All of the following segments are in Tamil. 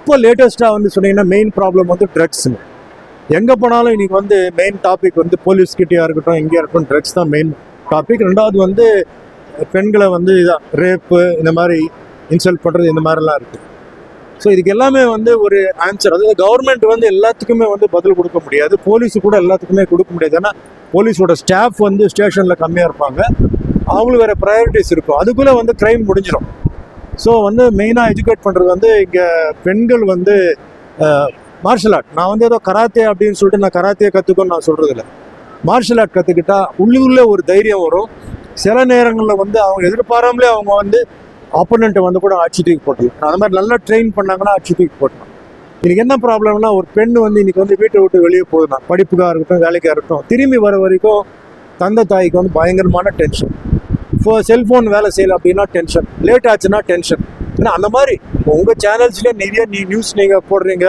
இப்போ லேட்டஸ்ட்டாக வந்து சொன்னீங்கன்னா மெயின் ப்ராப்ளம் வந்து ட்ரக்ஸுங்க. எங்கே போனாலும் இன்றைக்கி வந்து மெயின் டாபிக் வந்து போலீஸ்கிட்டேயா இருக்கட்டும், எங்கேயா இருக்கட்டும், ட்ரக்ஸ் தான் மெயின் டாபிக். ரெண்டாவது வந்து பெண்களை வந்து இதான் ரேப்பு, இந்த மாதிரி இன்சல்ட் பண்ணுறது, இந்த மாதிரிலாம் இருக்குது. ஸோ இதுக்கு எல்லாமே வந்து ஒரு ஆன்சர், அதாவது கவர்மெண்ட் வந்து எல்லாத்துக்குமே வந்து பதில் கொடுக்க முடியாது, போலீஸு கூட எல்லாத்துக்குமே கொடுக்க முடியாது. ஏன்னா போலீஸோட ஸ்டாஃப் வந்து ஸ்டேஷனில் கம்மியாக இருப்பாங்க, அவங்களுக்கு வேறு ப்ரையாரிட்டிஸ் இருக்கும், அதுக்குள்ளே வந்து க்ரைம் முடிஞ்சிடும். ஸோ வந்து மெயினாக எஜுகேட் பண்ணுறது வந்து இங்கே பெண்கள் வந்து மார்ஷல் ஆர்ட். நான் வந்து ஏதோ கராத்தே அப்படின்னு சொல்லிட்டு நான் கராத்தையை கற்றுக்கணும்னு நான் சொல்கிறது இல்லை. மார்ஷல் ஆர்ட் கற்றுக்கிட்டா உள்ளூரில் ஒரு தைரியம் வரும். சில நேரங்களில் வந்து அவங்க எதிர்பாராமலே அவங்க வந்து ஆப்போனண்ட்டை வந்து கூட ஆட்சி தூக்கி போட்டலாம். அந்த மாதிரி நல்லா ட்ரெயின் பண்ணாங்கன்னா ஆட்சி தூக்கி போட்டலாம். இன்றைக்கி என்ன ப்ராப்ளம்னா, ஒரு பெண் வந்து இன்றைக்கி வந்து வீட்டை விட்டு வெளியே போகுதுன்னா, படிப்புக்காக இருக்கட்டும், வேலைக்காக இருக்கட்டும், திரும்பி வர வரைக்கும் தந்தை தாய்க்கு வந்து பயங்கரமான டென்ஷன். இப்போ செல்ஃபோன் வேலை செய்யலை அப்படின்னா டென்ஷன், லேட் ஆச்சுன்னா டென்ஷன். ஏன்னா அந்த மாதிரி உங்கள் சேனல்ஸ்லேயே நிறைய நியூஸ் நீங்கள் போடுறீங்க,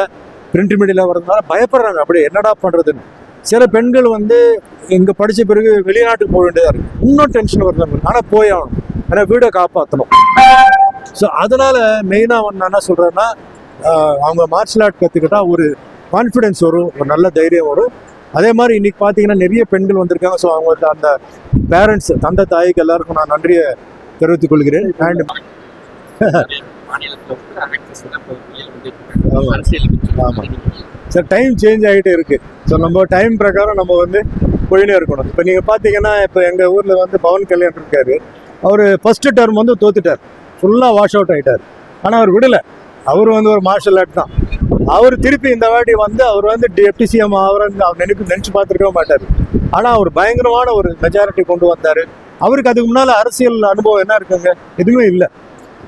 பிரிண்ட் மீடியாவில் வரதுனால பயப்படுறாங்க, அப்படியே என்னடா பண்ணுறதுன்னு. சில பெண்கள் வந்து இங்கே படித்த பிறகு வெளிநாட்டுக்கு போக வேண்டியதாக இருக்குது, இன்னும் டென்ஷன் வருது. ஆனால் போய் ஆகணும், ஏன்னா வீடை காப்பாற்றணும். ஸோ அதனால் மெயினாக வந்து நான் என்ன சொல்கிறேன்னா, அவங்க மார்ஷல் ஆர்ட் கற்றுக்கிட்டா ஒரு கான்ஃபிடென்ஸ் வரும், ஒரு நல்ல தைரியம் வரும். அதே மாதிரி இன்றைக்கி பார்த்தீங்கன்னா நிறைய பெண்கள் வந்திருக்காங்க. ஸோ அவங்க அந்த பேரண்ட்ஸ், தந்தை தாய்க்கு எல்லாருக்கும் நான் நன்றியை தெரிவித்துக் கொள்கிறேன். அண்ட் ஆமாம் சார், டைம் சேஞ்ச் ஆகிட்டே இருக்குது. ஸோ நம்ம டைம் பிரகாரம் நம்ம வந்து போயினே இருக்கணும். இப்போ நீங்கள் பார்த்தீங்கன்னா, இப்போ எங்கள் ஊரில் வந்து பவன் கல்யாண் இருக்காரு. அவர் ஃபஸ்ட்டு டர்ம் வந்து தோத்துட்டார், ஃபுல்லாக வாஷ் அவுட் ஆகிட்டார். ஆனால் அவர் விடலை, அவர் வந்து ஒரு மார்ஷல் ஆர்ட் தான். அவர் திருப்பி இந்த வாட்டி வந்து அவர் வந்து டெப்டி சிஎம் அவர் நினச்சி பார்த்துருக்கவே மாட்டார். ஆனால் அவர் பயங்கரமான ஒரு மெஜாரிட்டி கொண்டு வந்தார். அவருக்கு அதுக்கு முன்னால் அரசியல் அனுபவம் என்ன இருக்குங்க? எதுவுமே இல்லை.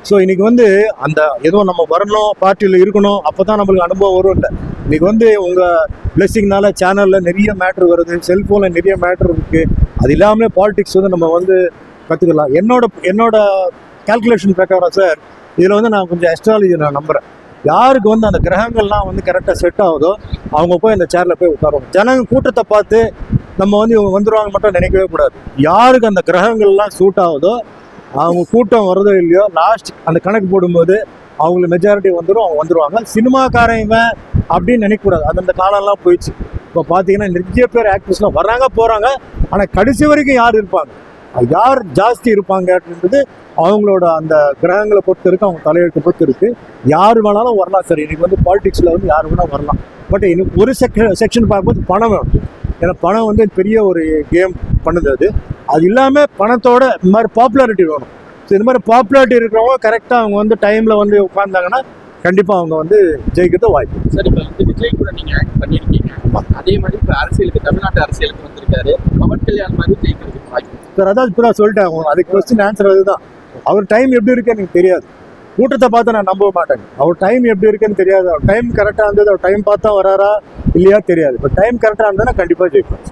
ஸோ இன்றைக்கி வந்து அந்த எதுவும் நம்ம வரணும், பார்ட்டியில் இருக்கணும், அப்போ தான் நம்மளுக்கு அனுபவம் வரும். இல்லை, இன்றைக்கி வந்து உங்கள் பிளெஸிங்னால சேனலில் நிறைய மேட்ரு வருது, செல்ஃபோனில் நிறைய மேட்ரு இருக்குது. அது இல்லாமல் பாலிடிக்ஸ் வந்து நம்ம வந்து கற்றுக்கலாம். என்னோட கால்குலேஷன் பிரகாரம் சார், இதில் வந்து நான் கொஞ்சம் அஸ்ட்ராலஜி நான் நம்புகிறேன். யாருக்கு வந்து அந்த கிரகங்கள்லாம் வந்து கரெக்டாக செட் ஆகுதோ அவங்க போய் அந்த சேரில் போய் உட்காருவாங்க. ஜனங்க கூட்டத்தை பார்த்து நம்ம வந்து இவங்க வந்துடுவாங்க மட்டும் நினைக்கவே கூடாது. யாருக்கு அந்த கிரகங்கள்லாம் சூட் ஆகுதோ, அவங்க கூட்டம் வருதோ இல்லையோ, லாஸ்ட் அந்த கணக்கு போடும்போது அவங்களுக்கு மெஜாரிட்டி வந்துடும், அவங்க வந்துடுவாங்க. சினிமாக்காரங்க அப்படின்னு நினைக்கக்கூடாது, அந்தந்த காலம்லாம் போயிடுச்சு. இப்போ பார்த்தீங்கன்னா நிறைய பேர் ஆக்ட்ரஸ்லாம் வர்றாங்க போகிறாங்க, ஆனால் கடைசி வரைக்கும் யார் இருப்பாங்க, யார் ஜாஸ்தி இருப்பாங்க அப்படின்றது அவங்களோட அந்த கிரகங்களை பொறுத்து இருக்குது, அவங்க தலையெழுத்தை பொறுத்து இருக்குது. யார் வேணாலும் வரலாம் சார். இன்றைக்கி வந்து பாலிடிக்ஸில் வந்து யார் வேணால் வரலாம். பட் இன்னும் ஒரு செக்ஷன் பார்க்கும்போது பணம் வேணும். ஏன்னா பணம் வந்து பெரிய ஒரு கேம் பண்ணுது. அது இல்லாமல் பணத்தோட இந்த மாதிரி பாப்புலாரிட்டி வேணும். ஸோ இந்த மாதிரி பாப்புலாரிட்டி இருக்கிறவங்க கரெக்டாக அவங்க வந்து டைமில் வந்து உட்காந்தாங்கன்னா கண்டிப்பாக அவங்க வந்து ஜெயிக்கிறது வாய்ப்பு. சார், இப்போ வந்து விஜய் கூட நீங்கள் ஆக்ட் பண்ணியிருக்கீங்க, அதே மாதிரி இப்போ அரசியலுக்கு, தமிழ்நாட்டு அரசியலுக்கு வந்திருக்காரு, பவன் கல்யாண் மாதிரி ஜெயிக்கிறதுக்கு வாய்ப்பு சார்? அதான் இப்போ நான் சொல்லிட்டேன், அதுக்கு கொஸ்டின் ஆன்சர் அதுதான். அவர் டைம் எப்படி இருக்குன்னு எனக்கு தெரியாது, கூட்டத்தை பார்த்து நான் நம்ப மாட்டேங்க. அவர் டைம் எப்படி இருக்குன்னு தெரியாது. அவர் டைம் கரெக்டாக இருந்தது, அவர் டைம் பார்த்தா வராரா இல்லையா தெரியாது. இப்போ டைம் கரெக்டாக இருந்ததுன்னா கண்டிப்பாக ஜெயிப்பேன்.